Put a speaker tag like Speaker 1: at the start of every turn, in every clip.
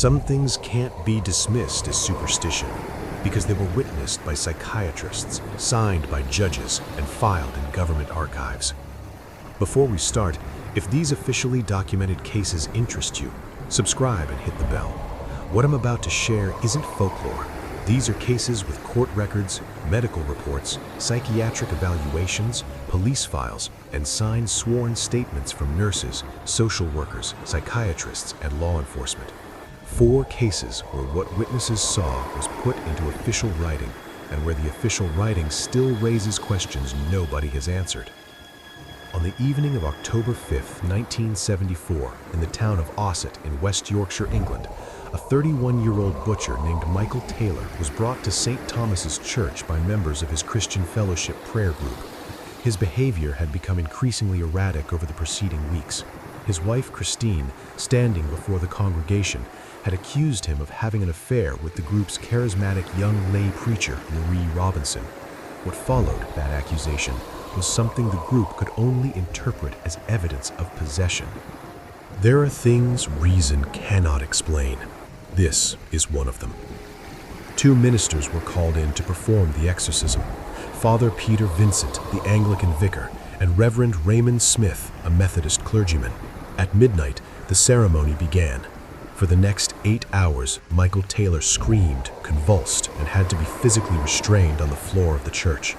Speaker 1: Some things can't be dismissed as superstition because they were witnessed by psychiatrists, signed by judges, and filed in government archives. Before we start, if these officially documented cases interest you, subscribe and hit the bell. What I'm about to share isn't folklore. These are cases with court records, medical reports, psychiatric evaluations, police files, and signed sworn statements from nurses, social workers, psychiatrists, and law enforcement. 4 cases where what witnesses saw was put into official writing, and where the official writing still raises questions nobody has answered. On the evening of October 5, 1974, in the town of Ossett in West Yorkshire, England, a 31-year-old butcher named Michael Taylor was brought to St. Thomas's Church by members of his Christian Fellowship prayer group. His behavior had become increasingly erratic over the preceding weeks. His wife, Christine, standing before the congregation, had accused him of having an affair with the group's charismatic young lay preacher, Marie Robinson. What followed that accusation was something the group could only interpret as evidence of possession. There are things reason cannot explain. This is one of them. 2 ministers were called in to perform the exorcism: Father Peter Vincent, the Anglican vicar, and Reverend Raymond Smith, a Methodist clergyman. At midnight, the ceremony began. For the next 8 hours, Michael Taylor screamed, convulsed, and had to be physically restrained on the floor of the church.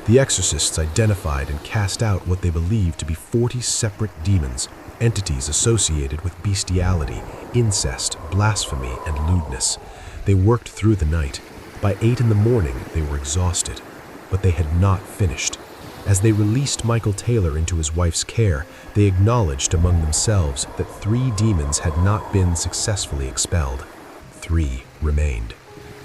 Speaker 1: The exorcists identified and cast out what they believed to be 40 separate demons, entities associated with bestiality, incest, blasphemy, and lewdness. They worked through the night. By 8 in the morning, they were exhausted, but they had not finished. As they released Michael Taylor into his wife's care, they acknowledged among themselves that 3 demons had not been successfully expelled. 3 remained.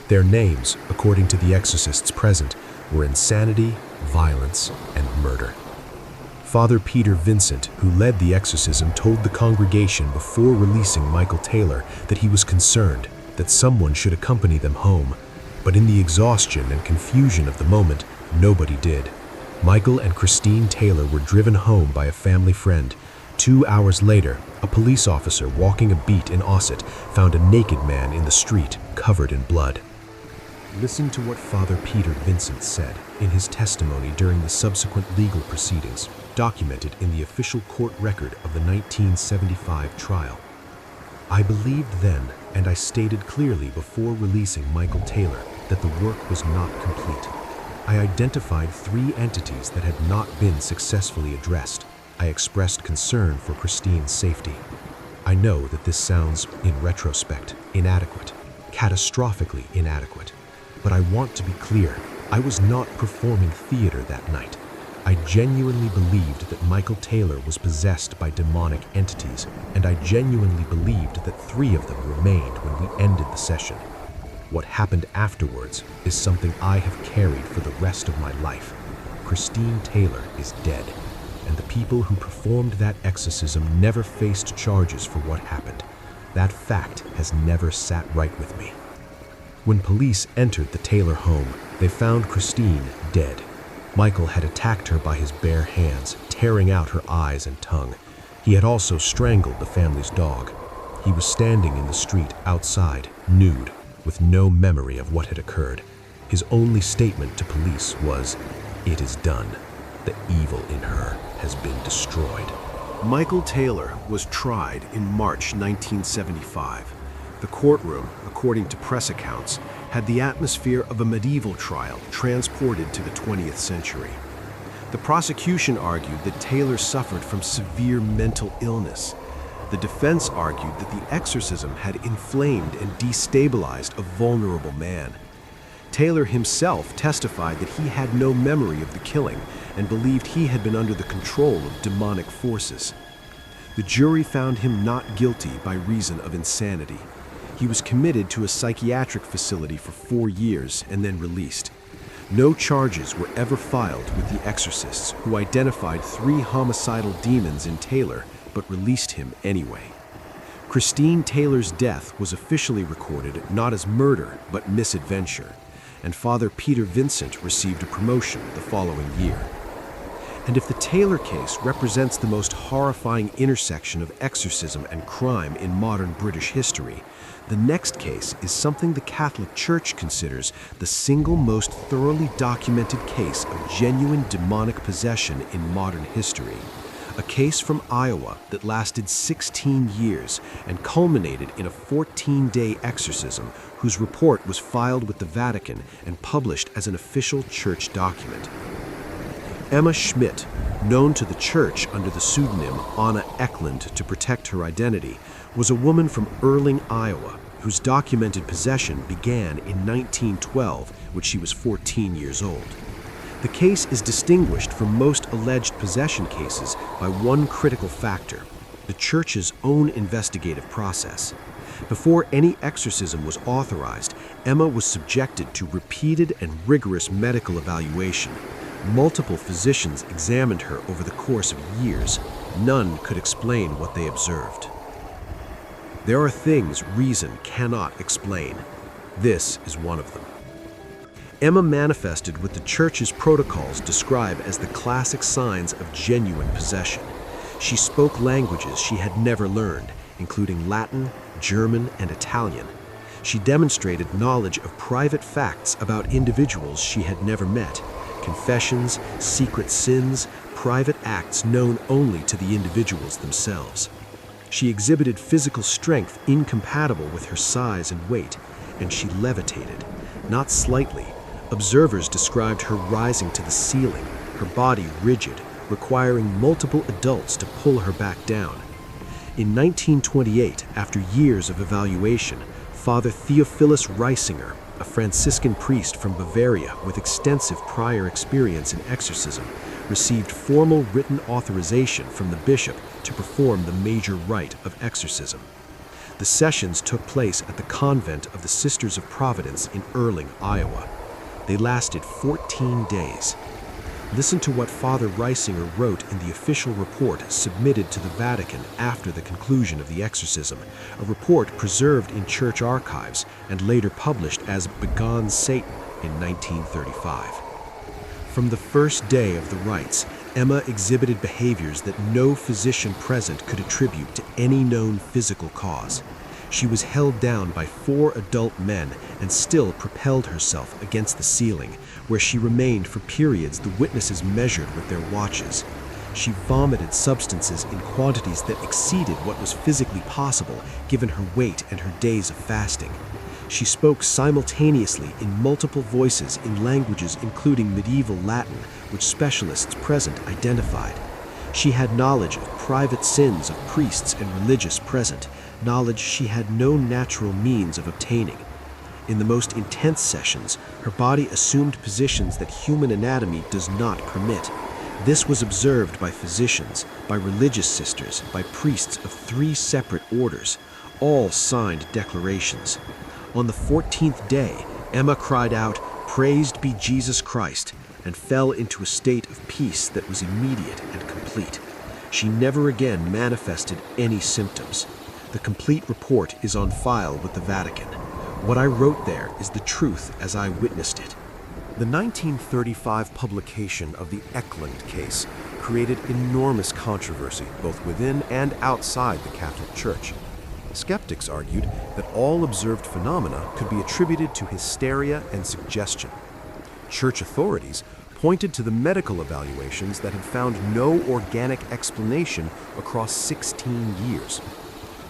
Speaker 1: Their names, according to the exorcists present, were insanity, violence, and murder. Father Peter Vincent, who led the exorcism, told the congregation before releasing Michael Taylor that he was concerned that someone should accompany them home. But in the exhaustion and confusion of the moment, nobody did. Michael and Christine Taylor were driven home by a family friend. 2 hours later, a police officer walking a beat in Ossett found a naked man in the street, covered in blood. Listen to what Father Peter Vincent said in his testimony during the subsequent legal proceedings, documented in the official court record of the 1975 trial. I believed then, and I stated clearly before releasing Michael Taylor, that the work was not complete. I identified 3 entities that had not been successfully addressed. I expressed concern for Christine's safety. I know that this sounds, in retrospect, inadequate, catastrophically inadequate. But I want to be clear, I was not performing theater that night. I genuinely believed that Michael Taylor was possessed by demonic entities, and I genuinely believed that 3 of them remained when we ended the session. What happened afterwards is something I have carried for the rest of my life. Christine Taylor is dead, and the people who performed that exorcism never faced charges for what happened. That fact has never sat right with me. When police entered the Taylor home, they found Christine dead. Michael had attacked her by his bare hands, tearing out her eyes and tongue. He had also strangled the family's dog. He was standing in the street outside, nude, with no memory of what had occurred. His only statement to police was, "It is done. The evil in her has been destroyed." Michael Taylor was tried in March 1975. The courtroom, according to press accounts, had the atmosphere of a medieval trial transported to the 20th century. The prosecution argued that Taylor suffered from severe mental illness. The defense argued that the exorcism had inflamed and destabilized a vulnerable man. Taylor himself testified that he had no memory of the killing and believed he had been under the control of demonic forces. The jury found him not guilty by reason of insanity. He was committed to a psychiatric facility for 4 years and then released. No charges were ever filed with the exorcists, who identified 3 homicidal demons in Taylor but released him anyway. Christine Taylor's death was officially recorded not as murder but misadventure, and Father Peter Vincent received a promotion the following year. And if the Taylor case represents the most horrifying intersection of exorcism and crime in modern British history, The next case is something the Catholic Church considers the single most thoroughly documented case of genuine demonic possession in modern history. A case from Iowa that lasted 16 years and culminated in a 14-day exorcism whose report was filed with the Vatican and published as an official church document. Emma Schmidt, known to the church under the pseudonym Anna Ecklund to protect her identity, was a woman from Erling, Iowa, whose documented possession began in 1912 when she was 14 years old. The case is distinguished from most alleged possession cases by one critical factor: the church's own investigative process. Before any exorcism was authorized, Emma was subjected to repeated and rigorous medical evaluation. Multiple physicians examined her over the course of years. None could explain what they observed. There are things reason cannot explain. This is one of them. Emma manifested what the church's protocols describe as the classic signs of genuine possession. She spoke languages she had never learned, including Latin, German, and Italian. She demonstrated knowledge of private facts about individuals she had never met, confessions, secret sins, private acts known only to the individuals themselves. She exhibited physical strength incompatible with her size and weight, and she levitated, not slightly. Observers described her rising to the ceiling, her body rigid, requiring multiple adults to pull her back down. In 1928, after years of evaluation, Father Theophilus Reisinger, a Franciscan priest from Bavaria with extensive prior experience in exorcism, received formal written authorization from the bishop to perform the major rite of exorcism. The sessions took place at the convent of the Sisters of Providence in Erling, Iowa. They lasted 14 days. Listen to what Father Reisinger wrote in the official report submitted to the Vatican after the conclusion of the exorcism, a report preserved in church archives and later published as Begone Satan in 1935. From the first day of the rites, Emma exhibited behaviors that no physician present could attribute to any known physical cause. She was held down by 4 adult men and still propelled herself against the ceiling, where she remained for periods the witnesses measured with their watches. She vomited substances in quantities that exceeded what was physically possible given her weight and her days of fasting. She spoke simultaneously in multiple voices in languages including medieval Latin, which specialists present identified. She had knowledge of private sins of priests and religious present, knowledge she had no natural means of obtaining. In the most intense sessions, her body assumed positions that human anatomy does not permit. This was observed by physicians, by religious sisters, by priests of 3 separate orders. All signed declarations. On the 14th day, Emma cried out, "Praised be Jesus Christ," and fell into a state of peace that was immediate and complete. She never again manifested any symptoms. The complete report is on file with the Vatican. What I wrote there is the truth as I witnessed it. The 1935 publication of the Ecklund case created enormous controversy both within and outside the Catholic Church. Skeptics argued that all observed phenomena could be attributed to hysteria and suggestion. Church authorities pointed to the medical evaluations that had found no organic explanation across 16 years.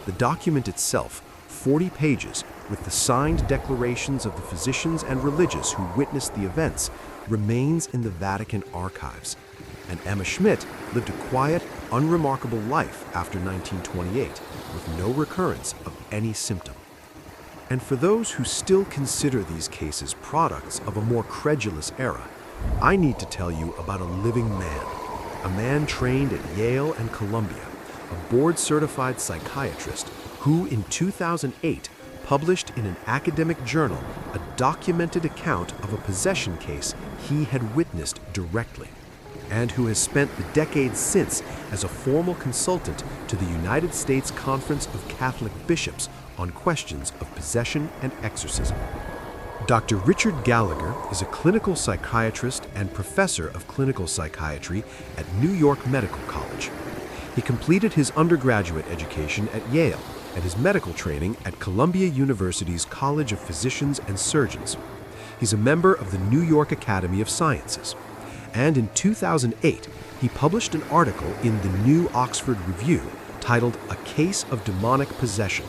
Speaker 1: The document itself, 40 pages, with the signed declarations of the physicians and religious who witnessed the events, remains in the Vatican archives. And Emma Schmidt lived a quiet, unremarkable life after 1928, with no recurrence of any symptom. And for those who still consider these cases products of a more credulous era, I need to tell you about a living man, a man trained at Yale and Columbia, a board-certified psychiatrist who in 2008 published in an academic journal a documented account of a possession case he had witnessed directly, and who has spent the decades since as a formal consultant to the United States Conference of Catholic Bishops on questions of possession and exorcism. Dr. Richard Gallagher is a clinical psychiatrist and professor of clinical psychiatry at New York Medical College. He completed his undergraduate education at Yale and his medical training at Columbia University's College of Physicians and Surgeons. He's a member of the New York Academy of Sciences. And in 2008, he published an article in the New Oxford Review titled A Case of Demonic Possession,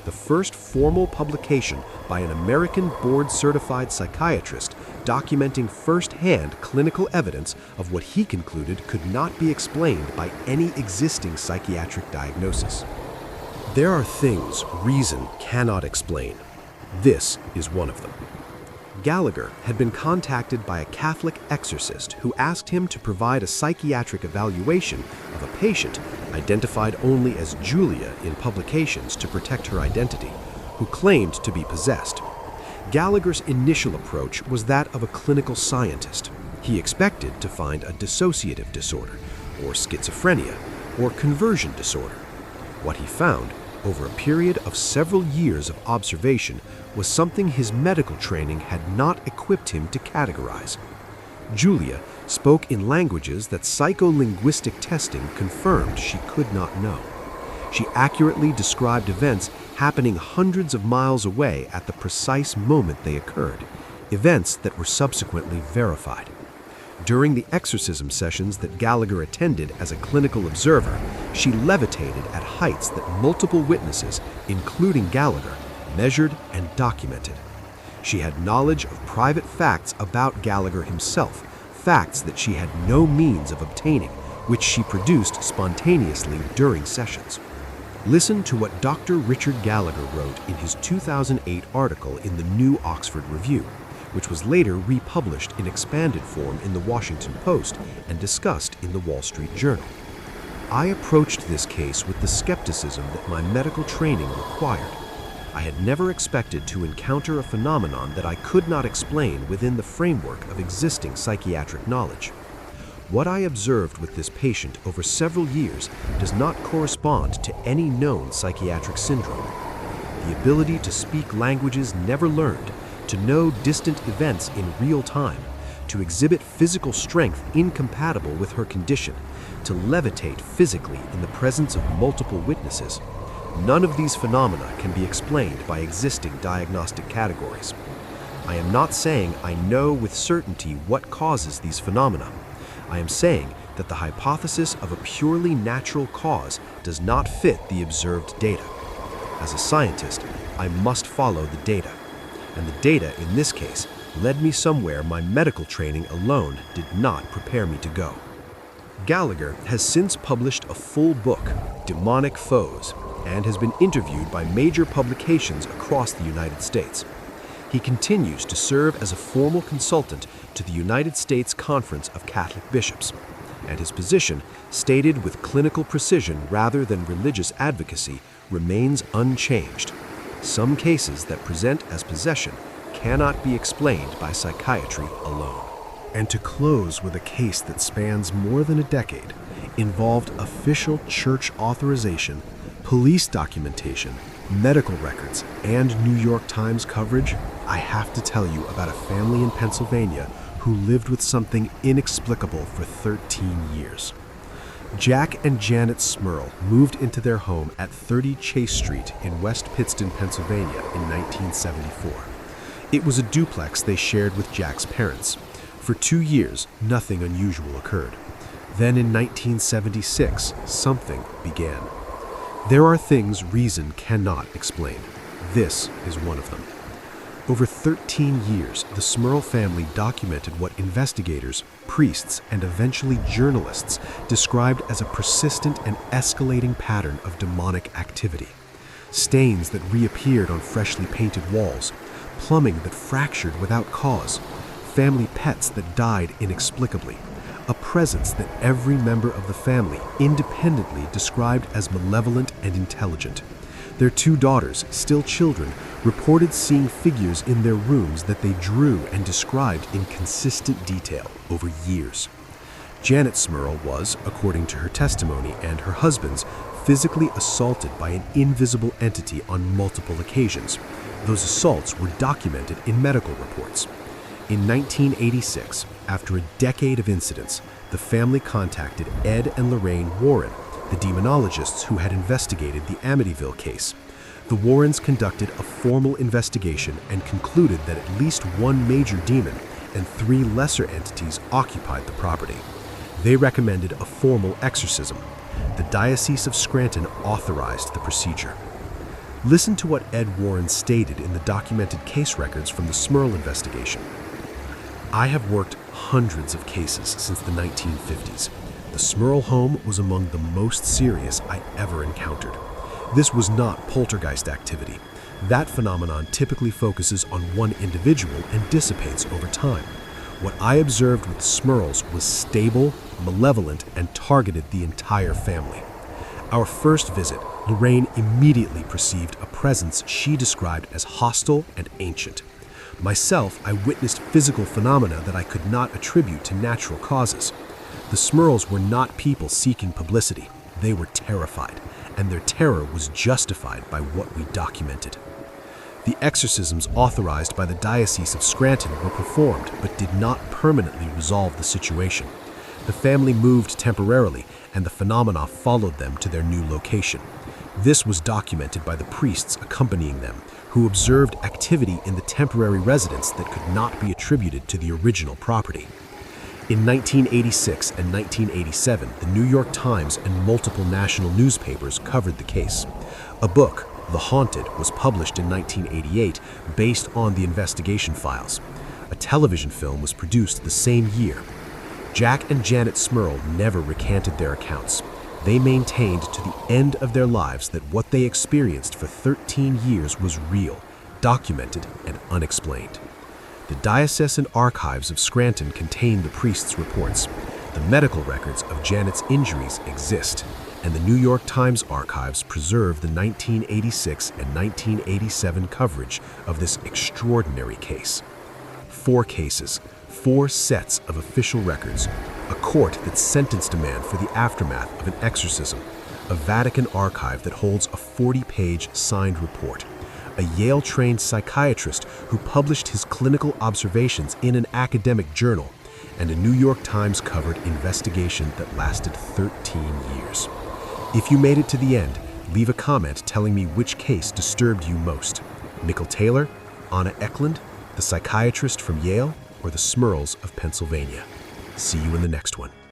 Speaker 1: the first formal publication by an American board-certified psychiatrist documenting first-hand clinical evidence of what he concluded could not be explained by any existing psychiatric diagnosis. There are things reason cannot explain. This is one of them. Gallagher had been contacted by a Catholic exorcist who asked him to provide a psychiatric evaluation of a patient identified only as Julia in publications to protect her identity, who claimed to be possessed. Gallagher's initial approach was that of a clinical scientist. He expected to find a dissociative disorder, or schizophrenia, or conversion disorder. What he found, over a period of several years of observation, was something his medical training had not equipped him to categorize. Julia spoke in languages that psycholinguistic testing confirmed she could not know. She accurately described events happening hundreds of miles away at the precise moment they occurred, events that were subsequently verified. During the exorcism sessions that Gallagher attended as a clinical observer, she levitated at heights that multiple witnesses, including Gallagher, measured and documented. She had knowledge of private facts about Gallagher himself, facts that she had no means of obtaining, which she produced spontaneously during sessions. Listen to what Dr. Richard Gallagher wrote in his 2008 article in the New Oxford Review, which was later republished in expanded form in the Washington Post and discussed in the Wall Street Journal. I approached this case with the skepticism that my medical training required. I had never expected to encounter a phenomenon that I could not explain within the framework of existing psychiatric knowledge. What I observed with this patient over several years does not correspond to any known psychiatric syndrome. The ability to speak languages never learned, to know distant events in real time, to exhibit physical strength incompatible with her condition, to levitate physically in the presence of multiple witnesses. None of these phenomena can be explained by existing diagnostic categories. I am not saying I know with certainty what causes these phenomena. I am saying that the hypothesis of a purely natural cause does not fit the observed data. As a scientist, I must follow the data. And the data, in this case, led me somewhere my medical training alone did not prepare me to go. Gallagher has since published a full book, Demonic Foes, and has been interviewed by major publications across the United States. He continues to serve as a formal consultant to the United States Conference of Catholic Bishops, and his position, stated with clinical precision rather than religious advocacy, remains unchanged. Some cases that present as possession cannot be explained by psychiatry alone. And to close with a case that spans more than a decade, involved official church authorization, police documentation, medical records, and New York Times coverage, I have to tell you about a family in Pennsylvania who lived with something inexplicable for 13 years. Jack and Janet Smurl moved into their home at 30 Chase Street in West Pittston, Pennsylvania in 1974. It was a duplex they shared with Jack's parents. For 2 years, nothing unusual occurred. Then in 1976, something began. There are things reason cannot explain. This is one of them. Over 13 years, the Smurl family documented what investigators, priests, and eventually journalists described as a persistent and escalating pattern of demonic activity. Stains that reappeared on freshly painted walls, plumbing that fractured without cause, family pets that died inexplicably, a presence that every member of the family independently described as malevolent and intelligent. Their 2 daughters, still children, reported seeing figures in their rooms that they drew and described in consistent detail over years. Janet Smurl was, according to her testimony and her husband's, physically assaulted by an invisible entity on multiple occasions. Those assaults were documented in medical reports. In 1986, after a decade of incidents, the family contacted Ed and Lorraine Warren, the demonologists who had investigated the Amityville case, The Warrens conducted a formal investigation and concluded that at least one major demon and 3 lesser entities occupied the property. They recommended a formal exorcism. The Diocese of Scranton authorized the procedure. Listen to what Ed Warren stated in the documented case records from the Smurl investigation. "I have worked hundreds of cases since the 1950s. The Smurl home was among the most serious I ever encountered. This was not poltergeist activity. That phenomenon typically focuses on one individual and dissipates over time. What I observed with Smurls was stable, malevolent, and targeted the entire family. Our first visit, Lorraine immediately perceived a presence she described as hostile and ancient. Myself, I witnessed physical phenomena that I could not attribute to natural causes. The Smurls were not people seeking publicity. They were terrified, and their terror was justified by what we documented. The exorcisms authorized by the Diocese of Scranton were performed but did not permanently resolve the situation. The family moved temporarily, and the phenomena followed them to their new location. This was documented by the priests accompanying them, who observed activity in the temporary residence that could not be attributed to the original property. In 1986 and 1987, the New York Times and multiple national newspapers covered the case. A book, The Haunted, was published in 1988 based on the investigation files. A television film was produced the same year. Jack and Janet Smurl never recanted their accounts. They maintained to the end of their lives that what they experienced for 13 years was real, documented, and unexplained. The diocesan archives of Scranton contain the priests' reports. The medical records of Janet's injuries exist, and the New York Times archives preserve the 1986 and 1987 coverage of this extraordinary case. 4 cases, 4 sets of official records, a court that sentenced a man for the aftermath of an exorcism, a Vatican archive that holds a 40-page signed report, a Yale-trained psychiatrist who published his clinical observations in an academic journal, and a New York Times-covered investigation that lasted 13 years. If you made it to the end, leave a comment telling me which case disturbed you most. Nickel Taylor, Anna Ecklund, the psychiatrist from Yale, or the Smurls of Pennsylvania. See you in the next one.